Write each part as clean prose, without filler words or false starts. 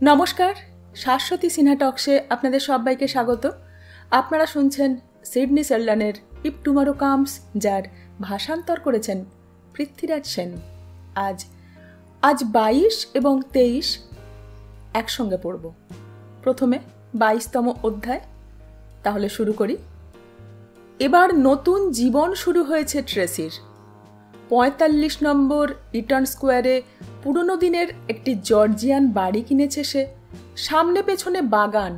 নমস্কার, শাশ্বতী সিনহা টক্সে আপনাদের সবাইকে স্বাগত। আপনারা শুনছেন সিডনি সেল্ডানের ইফ টুমারো কামস, যার ভাষান্তর করেছেন পৃথ্বীরাজ সেন। আজ 22 এবং 23 একসঙ্গে পড়ব। প্রথমে 22তম অধ্যায়। তাহলে শুরু করি। এবার নতুন জীবন শুরু হয়েছে ট্রেসির। 45 নম্বর ইটন স্কোয়ারে পুরনো দিনের একটি জর্জিয়ান বাড়ি কিনেছে সে। সামনে পেছনে বাগান।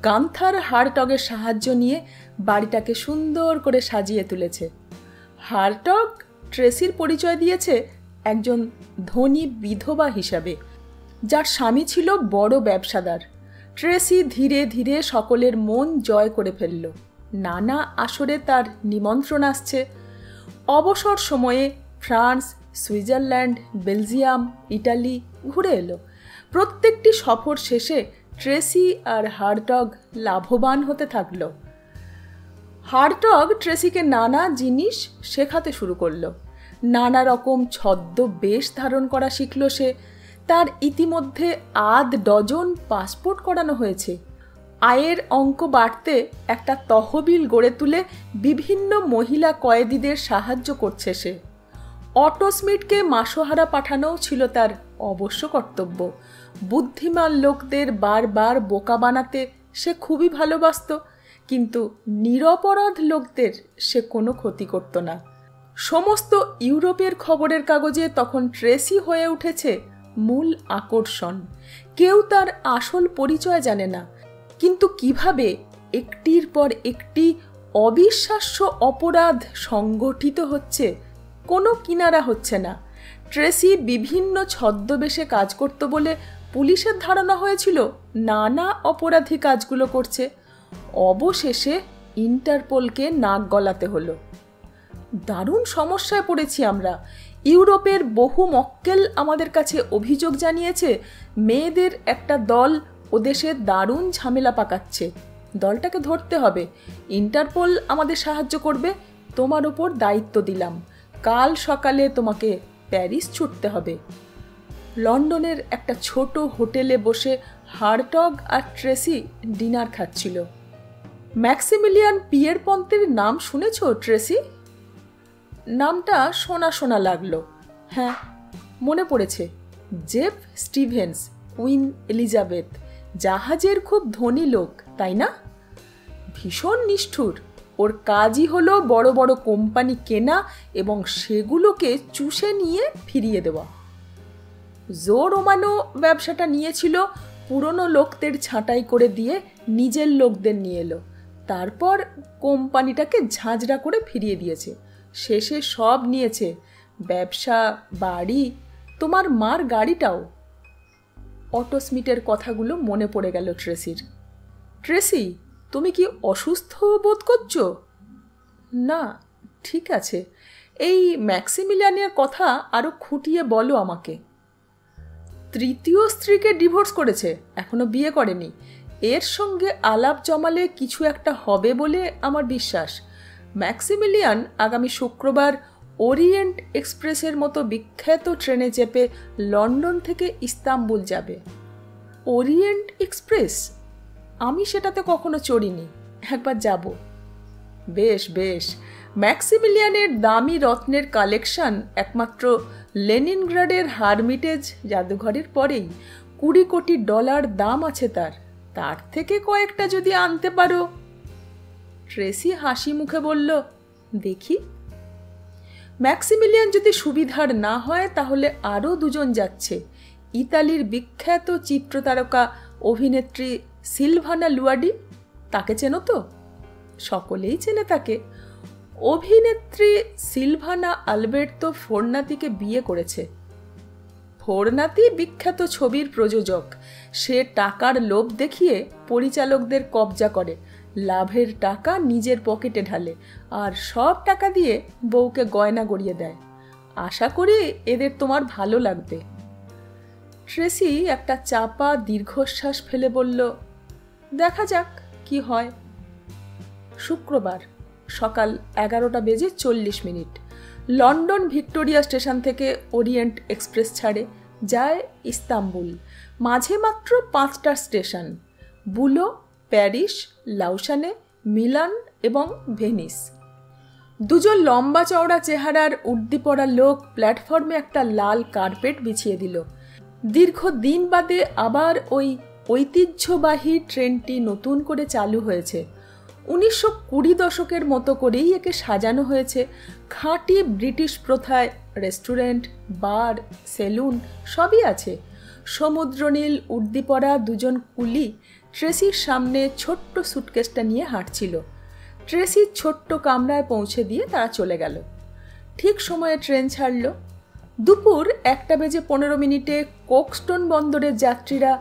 গান্থার হারটগের সাহায্য নিয়ে বাড়িটাকে সুন্দর করে সাজিয়ে তুলেছে। হারটগ ট্রেসির পরিচয় দিয়েছে একজন ধনী বিধবা হিসাবে, যার স্বামী ছিল বড় ব্যবসাদার। ট্রেসি ধীরে ধীরে সকলের মন জয় করে ফেলল। নানা আসরে তার নিমন্ত্রণ আসছে। অবসর সময়ে ফ্রান্স, সুইজারল্যান্ড, বেলজিয়াম, ইটালি ঘুরে এলো। প্রত্যেকটি সফর শেষে ট্রেসি আর হারটগ লাভবান হতে থাকল। হারটগ ট্রেসিকে নানা জিনিস শেখাতে শুরু করলো। নানা রকম ছদ্মবেশ ধারণ করা শিখল সে। তার ইতিমধ্যে 8 ডজন পাসপোর্ট করানো হয়েছে। আয়ের অঙ্ক বাড়তে একটা তহবিল গড়ে তুলে বিভিন্ন মহিলা কয়েদিদের সাহায্য করছে সে। অটো স্মিথকে মাসোহারা পাঠানোও ছিল তার অবশ্য কর্তব্য। বুদ্ধিমান লোকদের বারবার বোকা বানাতে সে খুবই ভালোবাসত, কিন্তু নিরপরাধ লোকদের সে কোনো ক্ষতি করত না। সমস্ত ইউরোপের খবরের কাগজে তখন ট্রেসি হয়ে উঠেছে মূল আকর্ষণ। কেউ তার আসল পরিচয় জানে না, কিন্তু কিভাবে একটির পর একটি অবিশ্বাস্য অপরাধ সংগঠিত হচ্ছে, কোনো কিনারা হচ্ছে না। ট্রেসি বিভিন্ন ছদ্মবেশে কাজ করত বলে পুলিশের ধারণা হয়েছিল নানা অপরাধী কাজগুলো করছে। অবশেষে ইন্টারপোলকে নাক গলাতে হলো। দারুণ সমস্যায় পড়েছি আমরা। ইউরোপের বহু মক্কেল আমাদের কাছে অভিযোগ জানিয়েছে মেয়েদের একটা দল ও দেশে দারুণ ঝামেলা পাকাচ্ছে। দলটাকে ধরতে হবে। ইন্টারপোল আমাদের সাহায্য করবে। তোমার ওপর দায়িত্ব দিলাম। কাল সকালে তোমাকে প্যারিস ছুটতে হবে। লন্ডনের একটা ছোট হোটেলে বসে হারটগ আর ট্রেসি ডিনার খাচ্ছিল। ম্যাক্সিমিলিয়ান পিয়েরপন্তের নাম শুনেছ ট্রেসি? নামটা শোনা শোনা লাগলো। হ্যাঁ, মনে পড়েছে। Jeff Stevens, queen Elizabeth. জাহাজের খুব ধনী লোক, তাই না? ভীষণ নিষ্ঠুর। ওর কাজই হলো বড় বড় কোম্পানি কেনা এবং সেগুলোকে চুষে নিয়ে ফিরিয়ে দেওয়া। জো রোমানো ব্যবসাটা নিয়েছিল, পুরনো লোকদের ছাঁটাই করে দিয়ে নিজের লোকদের নিয়ে এলো। তারপর কোম্পানিটাকে ঝাঁঝরা করে ফিরিয়ে দিয়েছে। শেষে সব নিয়েছে, ব্যবসা, বাড়ি, তোমার মার গাড়িটাও। অটো স্মিথের কথাগুলো মনে পড়ে গেল ট্রেসির। ট্রেসি, তুমি কি অসুস্থ বোধ করছো? না, ঠিক আছে। এই ম্যাক্সিমিলিয়ানের কথা আরো খুঁটিয়ে বলো আমাকে। তৃতীয় স্ত্রীকে ডিভোর্স করেছে, এখনো বিয়ে করেনি। এর সঙ্গে আলাপ জমালে কিছু একটা হবে বলে আমার বিশ্বাস। ম্যাক্সিমিলিয়ান আগামী শুক্রবার ওরিয়েন্ট এক্সপ্রেসের মতো বিখ্যাত ট্রেনে চেপে লন্ডন থেকে ইস্তাম্বুল যাবে। Orient express? আমি সেটাতে কখনো চড়িনি, একবার যাব। বেশ বেশ। ম্যাক্সিমিলিয়ানের দামি রত্নের কালেকশন একমাত্র লেনিনগ্রাডের হারমিটেজ জাদুঘরের পরেই। $20 কোটি দাম আছে তার। তার থেকে কয়েকটা যদি আনতে পারো। ট্রেসি হাসি মুখে বলল, দেখি। ম্যাক্সিমিলিয়ান যদি সুবিধার না হয় তাহলে আরও 2 জন যাচ্ছে। ইতালির বিখ্যাত চিত্রতারকা অভিনেত্রী সিলভানা লুয়াডি, তাকে চেনো তো? সকলেই চেনে তাকে। অভিনেত্রী সিলভানা আলবের্তো ফোর্নাতিকে বিয়ে করেছে। ফোর্নাতি বিখ্যাত ছবির প্রযোজক। সে টাকার লোভ দেখিয়ে পরিচালকদের কবজা করে, লাভের টাকা নিজের পকেটে ঢালে, আর সব টাকা দিয়ে বউকে গয়না গড়িয়ে দেয়। আশা করি এদের তোমার ভালো লাগবে। ট্রেসি একটা চাপা দীর্ঘশ্বাস ফেলে বলল, দেখা যাক কি হয়। শুক্রবার সকাল 11:40 লন্ডন ভিক্টোরিয়া স্টেশন থেকে ওরিয়েন্ট এক্সপ্রেস ছাড়ে, যায় ইস্তাম্বুল। মাঝে মাত্র 5টা স্টেশন: বুলো, প্যারিস, লাউসানে, মিলান এবং ভেনিস। দুজন লম্বা চওড়া চেহারার উর্দি পরা লোক প্ল্যাটফর্মে একটা লাল কার্পেট বিছিয়ে দিল। দীর্ঘ দিন বাদে আবার ওই ঐতিহ্যবাহী ট্রেনটি নতুন করে চালু হয়েছে। 1920 দশকের মতো করেই একে সাজানো হয়েছে। খাঁটি ব্রিটিশ প্রথায় রেস্টুরেন্ট, বার, সেলুন সবই আছে। সমুদ্রনীল উর্দি পরা দুজন কুলি ট্রেসির সামনে ছোট্ট সুটকেসটা নিয়ে হাঁটছিল। ট্রেসির ছোট্ট কামরায় পৌঁছে দিয়ে তারা চলে গেল। ঠিক সময়ে ট্রেন ছাড়ল। দুপুর 1:15 কোকস্টোন বন্দরের যাত্রীরা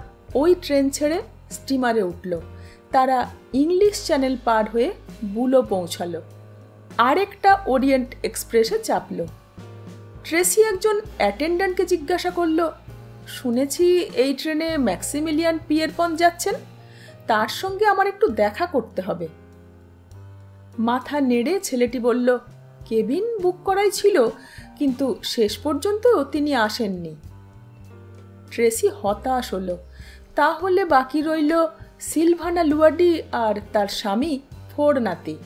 ওই ট্রেন ছেড়ে স্টিমারে উঠল। তারা ইংলিশ চ্যানেল পার হয়ে বুলো পৌঁছালো। আরেকটা ওরিয়েন্ট এক্সপ্রেসে চাপল। ট্রেসি একজন অ্যাটেন্ডেন্টকে জিজ্ঞাসা করল, শুনেছি এই ট্রেনে ম্যাক্সিমিলিয়ান পিয়েরপন যাচ্ছেন, তার সঙ্গে আমার একটু দেখা করতে হবে। মাথা নেড়ে ছেলেটি বলল, কেবিন বুক করাই ছিল, কিন্তু শেষ পর্যন্ত তিনি আসেননি। ট্রেসি হতাশ হলো। তাহলে বাকি রইল সিলভানা লুয়াডি আর তার স্বামী ফোরনাতি।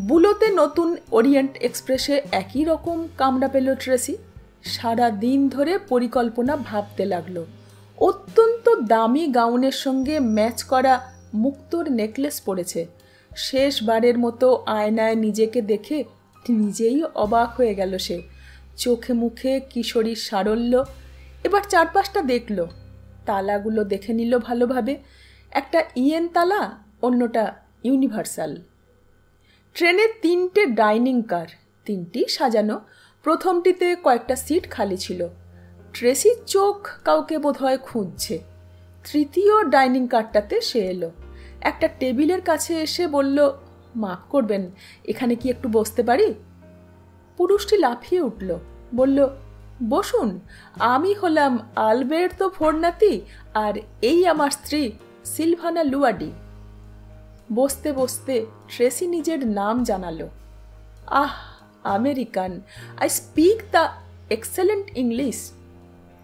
বুলোতে নতুন ওরিয়েন্ট এক্সপ্রেসে একই রকম কামড়া পেল ট্রেসি। সারা দিন ধরে পরিকল্পনা ভাবতে লাগলো। অত্যন্ত দামি গাউনের সঙ্গে ম্যাচ করা মুক্তোর নেকলেস পরেছে। শেষবারের মতো আয়নায় নিজেকে দেখে নিজেই অবাক হয়ে গেল সে। চোখে মুখে কিশোরীর সারল্য। এবার চারপাশটা দেখল। তালাগুলো দেখে নিল ভালোভাবে। একটা ইয়েন তালা, অন্যটা ইউনিভার্সাল। ট্রেনে 3টে ডাইনিং কার, 3টি সাজানো। প্রথমটিতে কয়েকটা সিট খালি ছিল। ট্রেসির চোখ কাউকে বোধহয় খুঁজছে। তৃতীয় ডাইনিং কারটাতে সে এলো। একটা টেবিলের কাছে এসে বলল, মাফ করবেন, এখানে কি একটু বসতে পারি? পুরুষটি লাফিয়ে উঠল, বলল, বসুন, আমি হলাম আলবের্তো ফোরনাতি, আর এই আমার স্ত্রী সিলভানা লুয়াডি। বসতে বসতে ট্রেসি নিজের নাম জানালো। Ah, American, I speak the excellent English.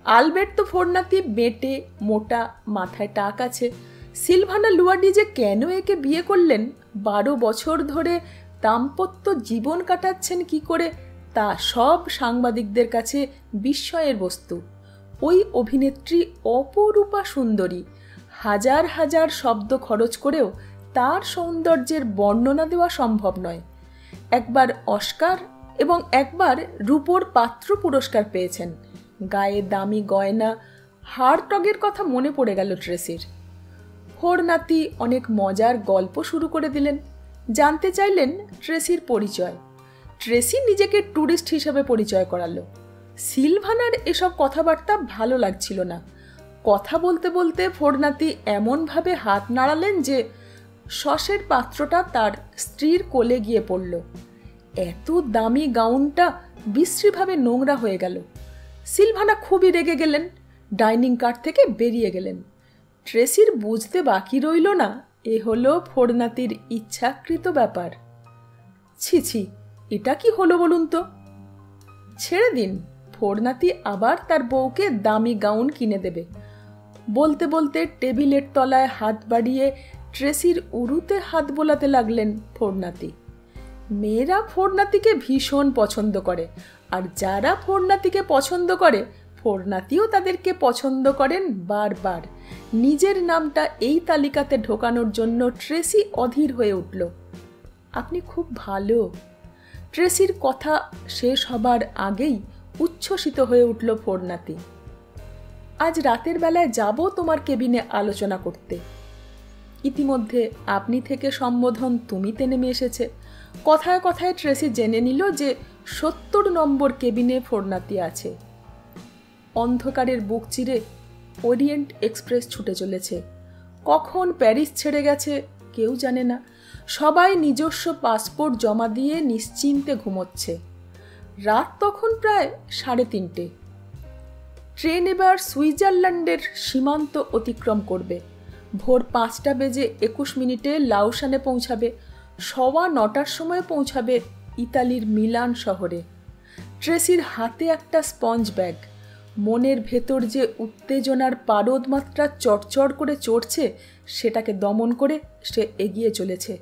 Alberto Fornati বেঁটে, মোটা, মাথায় টাক আছে। সিলভানা লুয়াডি যে কেন একে বিয়ে করলেন, 12 বছর ধরে দাম্পত্য জীবন কাটাচ্ছেন কি করে, তা সব সাংবাদিকদের কাছে বিস্ময়ের বস্তু। ওই অভিনেত্রী অপরূপা সুন্দরী। হাজার হাজার শব্দ খরচ করেও তার সৌন্দর্যের বর্ণনা দেওয়া সম্ভব নয়। একবার অস্কার এবং একবার রূপোর পাত্র পুরস্কার পেয়েছেন। গায়ে দামি গয়না, হারটগের কথা মনে পড়ে গেল ট্রেসির। ফোরনাতি অনেক মজার গল্প শুরু করে দিলেন। জানতে চাইলেন ট্রেসির পরিচয়। ট্রেসি নিজেকে ট্যুরিস্ট হিসেবে পরিচয় করালো। সিলভানার এসব কথাবার্তা ভালো লাগছিল না। কথা বলতে বলতে ফোরনাতি এমনভাবে হাত নাড়ালেন যে সসের পাত্রটা তার স্ত্রীর কোলে গিয়ে পড়ল। এত দামি গাউনটা বিশ্রীভাবে নোংরা হয়ে গেল। সিলভানা খুবই রেগে গেলেন, ডাইনিং কার থেকে বেরিয়ে গেলেন। ট্রেসির বুঝতে বাকি রইল না এ হলো ফোরনাতির ইচ্ছাকৃত ব্যাপার। ছি ছি, এটা কি হলো বলুন তো? ছেড়ে দিন, ফোরনাতি আবার তার বউকে দামি গাউন কিনে দেবে। বলতে বলতে টেবিলের তলায় হাত বাড়িয়ে ট্রেসির উরুতে হাত বোলাতে লাগলেন ফোরনাতি। মেয়েরা ফোরনাতিকে ভীষণ পছন্দ করে, আর যারা ফোরনাতিকে পছন্দ করে, ফোরনাতিও তাদেরকে পছন্দ করেন বারবার। নিজের নামটা এই তালিকাতে ঢোকানোর জন্য ট্রেসি অধীর হয়ে উঠল। আপনি খুব ভালো। ট্রেসির কথা শেষ হবার আগেই উচ্ছ্বসিত হয়ে উঠল ফোরনাতি। আজ রাতের বেলায় যাব তোমার কেবিনে আলোচনা করতে। ইতিমধ্যে আপনি থেকে সম্বোধন তুমিতে নেমে এসেছে। কথায় কথায় ট্রেসি জেনে নিল যে 70 নম্বর কেবিনে ফোরনাতি আছে। অন্ধকারের বুক চিরে ওরিয়েন্ট এক্সপ্রেস ছুটে চলেছে। কখন প্যারিস ছেড়ে গেছে কেউ জানে না। সবাই নিজস্ব পাসপোর্ট জমা দিয়ে নিশ্চিন্তে ঘুমোচ্ছে। রাত তখন প্রায় 3:30। ট্রেন এবার সুইজারল্যান্ডের সীমান্ত অতিক্রম করবে। ভোর 5:21 লাউসানে পৌঁছাবে। 9:15 সময় পৌঁছাবে ইতালির মিলান শহরে। ট্রেসির হাতে একটা স্পঞ্জ ব্যাগ। মনের ভেতর যে উত্তেজনার পারদ মাত্রা চড়চড় করে চড়ছে সেটাকে দমন করে সে এগিয়ে চলেছে।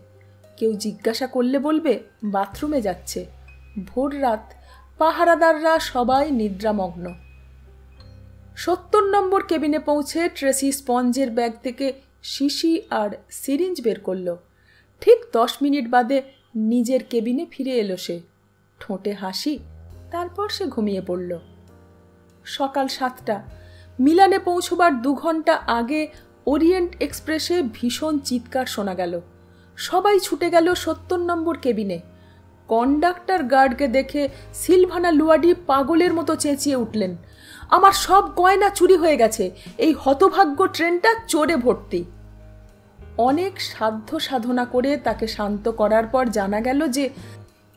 কেউ জিজ্ঞাসা করলে বলবে বাথরুমে যাচ্ছে। ভোর রাত, পাহারাদাররা সবাই নিদ্রামগ্ন। 70 নম্বর কেবিনে পৌঁছে ট্রেসি স্পঞ্জের ব্যাগ থেকে শিশি আর সিরিঞ্জ বের করল। ঠিক 10 মিনিট বাদে নিজের কেবিনে ফিরে এলো সে। ঠোঁটে হাসি, তারপর সে ঘুমিয়ে পড়ল। সকাল 7টা। মিলানে পৌঁছবার 2 ঘন্টা আগে ওরিয়েন্ট এক্সপ্রেসে ভীষণ চিৎকার শোনা গেল। সবাই ছুটে গেল 70 নম্বর কেবিনে। কন্ডাক্টর গার্ডকে দেখে সিলভানা লুয়াডি পাগলের মতো চেঁচিয়ে উঠলেন, আমার সব গয়না চুরি হয়ে গেছে, এই হতভাগ্য ট্রেনটা চোরে ভর্তি। অনেক সাধ্য সাধনা করে তাকে শান্ত করার পর জানা গেল যে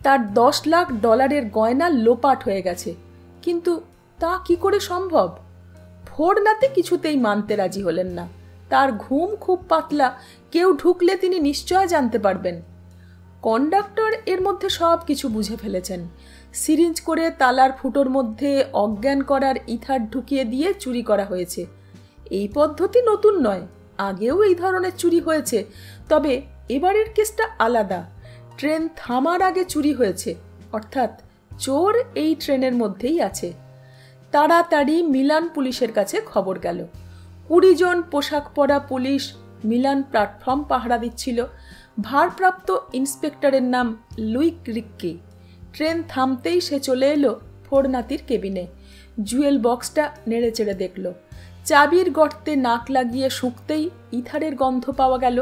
তার $10 লাখ গয়না লোপাট হয়ে গেছে। কিন্তু তা কি করে সম্ভব? ফোরনাথি কিছুতেই মানতে রাজি হলেন না। তার ঘুম খুব পাতলা, কেউ ঢুকলে তিনি নিশ্চয় জানতে পারবেন। কন্ডাক্টর এর মধ্যে সব কিছু বুঝে ফেলেছেন। সিরিঞ্জ করে তালার ফুটোর মধ্যে অজ্ঞান করার ইথার ঢুকিয়ে দিয়ে চুরি করা হয়েছে। এই পদ্ধতি নতুন নয়, আগেও এই ধরনের চুরি হয়েছে, তবে এবারের কেসটা আলাদা। ট্রেন থামার আগে চুরি হয়েছে, অর্থাৎ চোর এই ট্রেনের মধ্যেই আছে। তাড়াতাড়ি মিলান পুলিশের কাছে খবর গেল। 20 জন পোশাক পরা পুলিশ মিলান প্ল্যাটফর্ম পাহারা দিচ্ছিল। ভারপ্রাপ্ত ইন্সপেক্টরের নাম লুইক রিক্কি। ট্রেন থামতেই সে চলে এলো ফোরনাথির কেবিনে। জুয়েল বক্সটা নেড়ে চেড়ে দেখল। চাবির গর্তে নাক লাগিয়ে শুকতেই ইথারের গন্ধ পাওয়া গেল।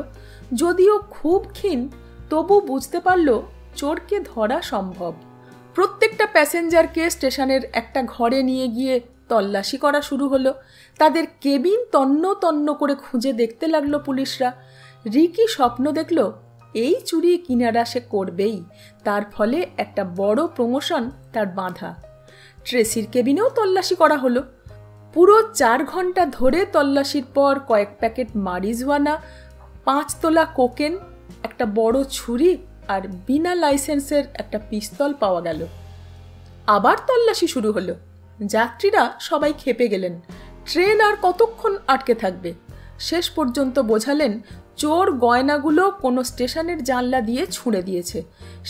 যদিও খুব ক্ষীণ, তবু বুঝতে পারল চোরকে ধরা সম্ভব। প্রত্যেকটা প্যাসেঞ্জারকে স্টেশনের একটা ঘরে নিয়ে গিয়ে তল্লাশি করা শুরু হলো। তাদের কেবিন তন্ন তন্ন করে খুঁজে দেখতে লাগলো পুলিশরা। রিকি স্বপ্ন দেখল এই চুরি কিনারা সে করবেই, তার ফলে একটা বড় প্রমোশন তার বাঁধা। ট্রেসির কেবিনেও তল্লাশি করা হলো। পুরো 4 ঘন্টা ধরে তল্লাশির পর কয়েক প্যাকেট মারিজুয়ানা, 5 তোলা কোকেন, একটা বড় ছুরি আর বিনা লাইসেন্সের একটা পিস্তল পাওয়া গেল। আবার তল্লাশি শুরু হলো। যাত্রীরা সবাই ক্ষেপে গেলেন। ট্রেন আর কতক্ষণ আটকে থাকবে? শেষ পর্যন্ত বোঝালেন চোর গয়নাগুলো কোনো স্টেশনের জানলা দিয়ে ছুঁড়ে দিয়েছে।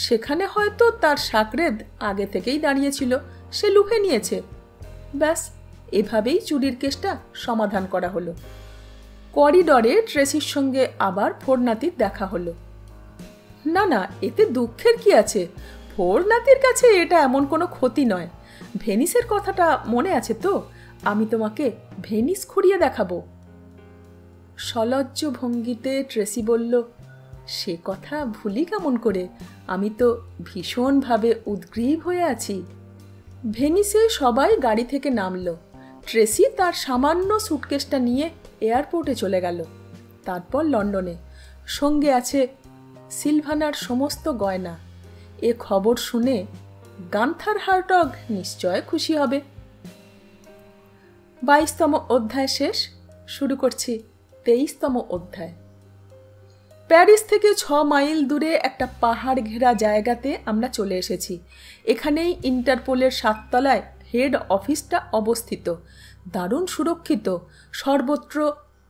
সেখানে হয়তো তার সাকরেদ আগে থেকেই দাঁড়িয়েছিল, সে লুফে নিয়েছে। ব্যাস, এভাবেই চুরির কেসটা সমাধান করা হলো। করিডরে ট্রেসির সঙ্গে আবার ফোরনাথির দেখা হলো। না না, এতে দুঃখের কি আছে? ফোরনাথির কাছে এটা এমন কোনো ক্ষতি নয়। ভেনিসের কথাটা মনে আছে তো? আমি তোমাকে ভেনিস ঘুরিয়ে দেখাবো। সলজ্জ ভঙ্গিতে ট্রেসি বলল, সে কথা ভুলি কেমন করে? আমি তো ভীষণভাবে উদ্গ্রীব হয়ে আছি। ভেনিসে সবাই গাড়ি থেকে নামলো। ট্রেসি তার সামান্য সুটকেসটা নিয়ে এয়ারপোর্টে চলে গেল। তারপর লন্ডনে। সঙ্গে আছে সিলভানার সমস্ত গয়না। এ খবর শুনে গান্থার হার্টগ নিশ্চয় খুশি হবে। 22তম অধ্যায় শেষ। শুরু করছি 23তম অধ্যায়। প্যারিস থেকে 6 মাইল দূরে একটা পাহাড় ঘেরা জায়গাতে আমরা চলে এসেছি। এখানেই ইন্টারপোলের 7 তলায় হেড অফিসটা অবস্থিত। দারুণ সুরক্ষিত। সর্বত্র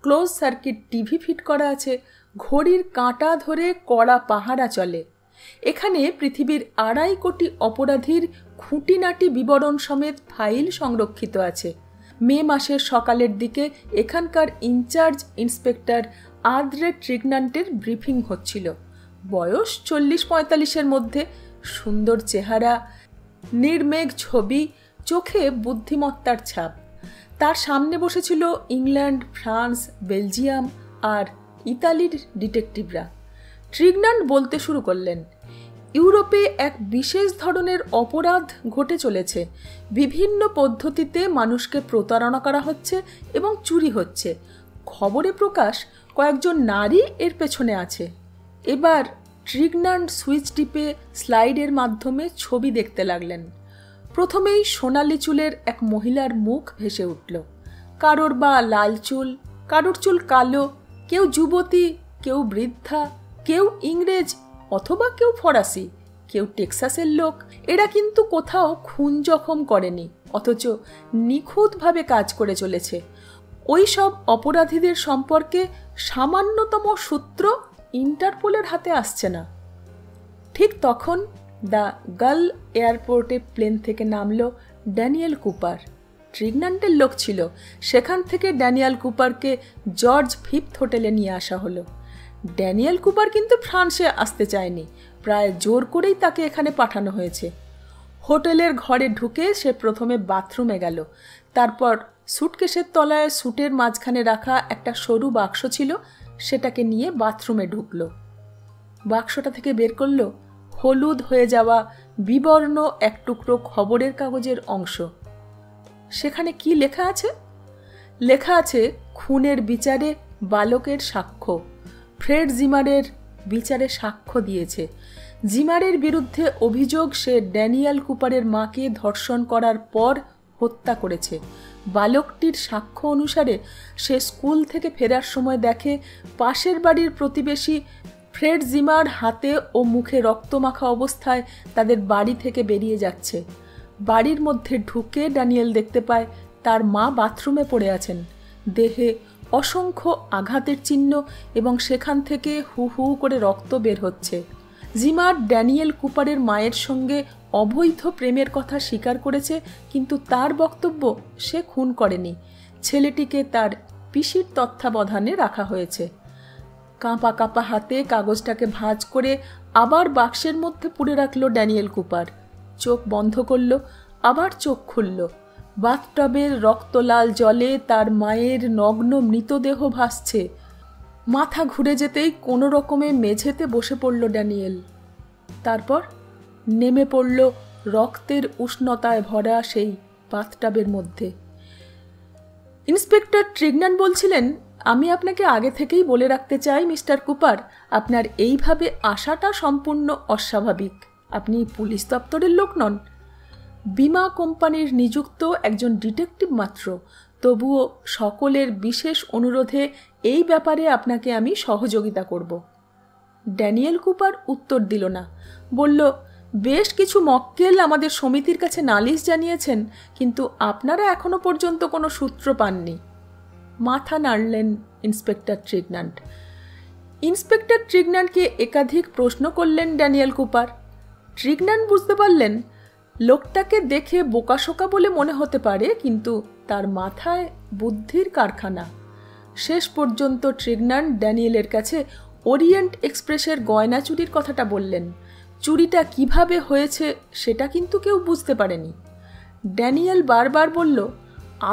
ক্লোজ সার্কিট টিভি ফিট করা আছে। ঘড়ির কাঁটা ধরে কড়া পাহারা চলে। এখানে পৃথিবীর 2.5 কোটি অপরাধীর খুঁটিনাটি বিবরণ সমেত ফাইল সংরক্ষিত আছে। মে মাসের সকালের দিকে এখানকার ইনচার্জ ইন্সপেক্টর আদ্রে ট্রিগনান্টের ব্রিফিং হচ্ছিল। বয়স 40-45-এর মধ্যে, সুন্দর চেহারা, নির্মেঘ ছবি, চোখে বুদ্ধিমত্তার ছাপ। তার সামনে বসেছিল ইংল্যান্ড, ফ্রান্স, বেলজিয়াম আর ইতালির ডিটেকটিভরা। ট্রিগনান্ট বলতে শুরু করলেন, ইউরোপে এক বিশেষ ধরনের অপরাধ ঘটে চলেছে। বিভিন্ন পদ্ধতিতে মানুষকে প্রতারণা করা হচ্ছে এবং চুরি হচ্ছে। খবরে প্রকাশ কয়েকজন নারী এর পেছনে আছে। এবার ট্রিগনান্ট সুইচ টিপে স্লাইডের মাধ্যমে ছবি দেখতে লাগলেন। প্রথমেই সোনালি চুলের এক মহিলার মুখ ভেসে উঠল। কারোর বা লাল চুল, কারোর চুল কালো, কেউ যুবতী, কেউ বৃদ্ধা, কেউ ইংরেজ অথবা কেউ ফরাসি, কেউ টেক্সাসের লোক। এরা কিন্তু কোথাও খুন জখম করেনি, অথচ নিখুঁতভাবে কাজ করে চলেছে। ওই সব অপরাধীদের সম্পর্কে সামান্যতম সূত্র ইন্টারপোলের হাতে আসছে না। ঠিক তখন দ্য গাল এয়ারপোর্টে প্লেন থেকে নামল ড্যানিয়েল কুপার। ট্রিগন্যান্টের লোক ছিল। সেখান থেকে ড্যানিয়েল কুপারকে জর্জ ফিফথ হোটেলে নিয়ে আসা হলো। ড্যানিয়েল কুপার কিন্তু ফ্রান্সে আসতে চায়নি, প্রায় জোর করেই তাকে এখানে পাঠানো হয়েছে। হোটেলের ঘরে ঢুকে সে প্রথমে বাথরুমে গেল, তারপর স্যুটকেসের তলায় স্যুটের মাঝখানে রাখা একটা সরু বাক্স ছিল, সেটাকে নিয়ে বাথরুমে ঢুকল। বাক্সটা থেকে বের করল হলুদ হয়ে যাওয়া বিবর্ণ এক টুকরো খবরের কাগজের অংশ। সেখানে কি লেখা আছে? লেখা আছে খুনের বিচারে বালকের সাক্ষ্য। ফ্রেড জিমারের বিচারে সাক্ষ্য দিয়েছে। জিমারের বিরুদ্ধে অভিযোগ সে ড্যানিয়েল কুপারের মাকে ধর্ষণ করার পর হত্যা করেছে। বালকটির সাক্ষ্য অনুসারে সে স্কুল থেকে ফেরার সময় দেখে পাশের বাড়ির প্রতিবেশী ফ্রেড জিমার হাতে ও মুখে রক্তমাখা অবস্থায় তাদের বাড়ি থেকে বেরিয়ে যাচ্ছে। বাড়ির মধ্যে ঢুকে ড্যানিয়েল দেখতে পায় তার মা বাথরুমে পড়ে আছেন, দেহে অসংখ্য আঘাতের চিহ্ন এবং সেখান থেকে হু হু করে রক্ত বের হচ্ছে। জিমার ড্যানিয়েল কুপারের মায়ের সঙ্গে অবৈধ প্রেমের কথা স্বীকার করেছে, কিন্তু তার বক্তব্য সে খুন করেনি। ছেলেটিকে তার পিসির তত্ত্বাবধানে রাখা হয়েছে। কাঁপা কাঁপা হাতে কাগজটাকে ভাঁজ করে আবার বাক্সের মধ্যে পুরে রাখল ড্যানিয়েল কুপার। চোখ বন্ধ করল, আবার চোখ খুলল। বাথটবের রক্তলাল জলে তার মায়ের নগ্ন মৃতদেহ ভাসছে। মাথা ঘুরে যেতেই কোনো রকমে মেঝেতে বসে পড়ল ড্যানিয়েল। তারপর নেমে পড়ল রক্তের উষ্ণতায় ভরা সেই বাথটবের মধ্যে। ইন্সপেক্টর ট্রিগন্যান্ট বলছিলেন, আমি আপনাকে আগে থেকেই বলে রাখতে চাই মিস্টার কুপার, আপনার এইভাবে আসাটা সম্পূর্ণ অস্বাভাবিক। আপনি পুলিশ দপ্তরের লোক নন, বিমা কোম্পানির নিযুক্ত একজন ডিটেকটিভ মাত্র। তবুও সকলের বিশেষ অনুরোধে এই ব্যাপারে আপনাকে আমি সহযোগিতা করব। ড্যানিয়েল কুপার উত্তর দিল না। বলল, বেশ কিছু মক্কেল আমাদের সমিতির কাছে নালিশ জানিয়েছেন, কিন্তু আপনারা এখনো পর্যন্ত কোনো সূত্র পাননি। মাথা নাড়লেন ইন্সপেক্টর ট্রিগন্যান্ট। ইন্সপেক্টর ট্রিগন্যান্টকে একাধিক প্রশ্ন করলেন ড্যানিয়েল কুপার। ট্রিগন্যান্ট বুঝতে পারলেন লোকটাকে দেখে বোকাশোকা বলে মনে হতে পারে, কিন্তু তার মাথায় বুদ্ধির কারখানা। শেষ পর্যন্ত ট্রিগন্যান্ট ড্যানিয়েলের কাছে ওরিয়েন্ট এক্সপ্রেসের গয়না চুরির কথাটা বললেন। চুরিটা কিভাবে হয়েছে সেটা কিন্তু কেউ বুঝতে পারেনি। ড্যানিয়েল বারবার বলল,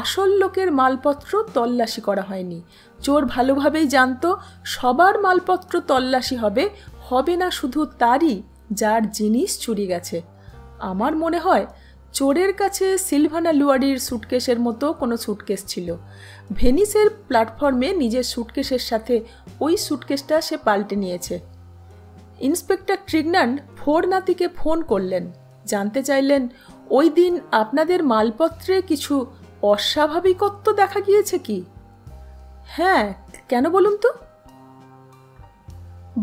আসল লোকের মালপত্র তল্লাশি করা হয়নি। চোর ভালোভাবেই জানতো সবার মালপত্র তল্লাশি হবে, হবে না শুধু তারই যার জিনিস চুরি গেছে। আমার মনে হয় চোরের কাছে সিলভানা লুয়াডির সুটকেসের মতো কোনো সুটকেস ছিল। ভেনিসের প্ল্যাটফর্মে নিজের সুটকেসের সাথে ওই সুটকেসটা সে পাল্টে নিয়েছে। ইন্সপেক্টর ট্রিগন্যান্ট ফোর নাতিকে ফোন করলেন, জানতে চাইলেন ওই দিন আপনাদের মালপত্রে কিছু অস্বাভাবিকত্ব দেখা গিয়েছে কি? হ্যাঁ, কেন বলুন তো?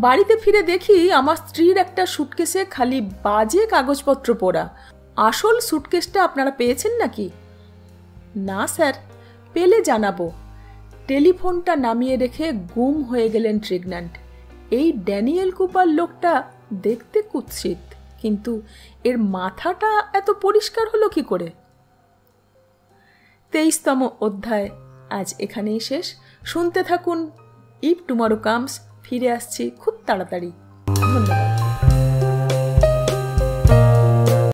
বাড়িতে ফিরে দেখি আমার স্ত্রীর একটা সুটকেসে খালি বাজে কাগজপত্র পড়া। আসল সুটকেসটা আপনারা পেয়েছেন নাকি? না স্যার, পেলে জানাবো। টেলিফোনটা নামিয়ে রেখে গুম হয়ে গেলেন ট্রিগন্যান্ট। এই ড্যানিয়েল কুপার লোকটা দেখতে কুৎসিত, কিন্তু এর মাথাটা এত পরিষ্কার হলো কি করে? 23তম অধ্যায় আজ এখানেই শেষ। শুনতে থাকুন ইফ টুমরো কামস। ফিরে আসছি খুব তাড়াতাড়ি।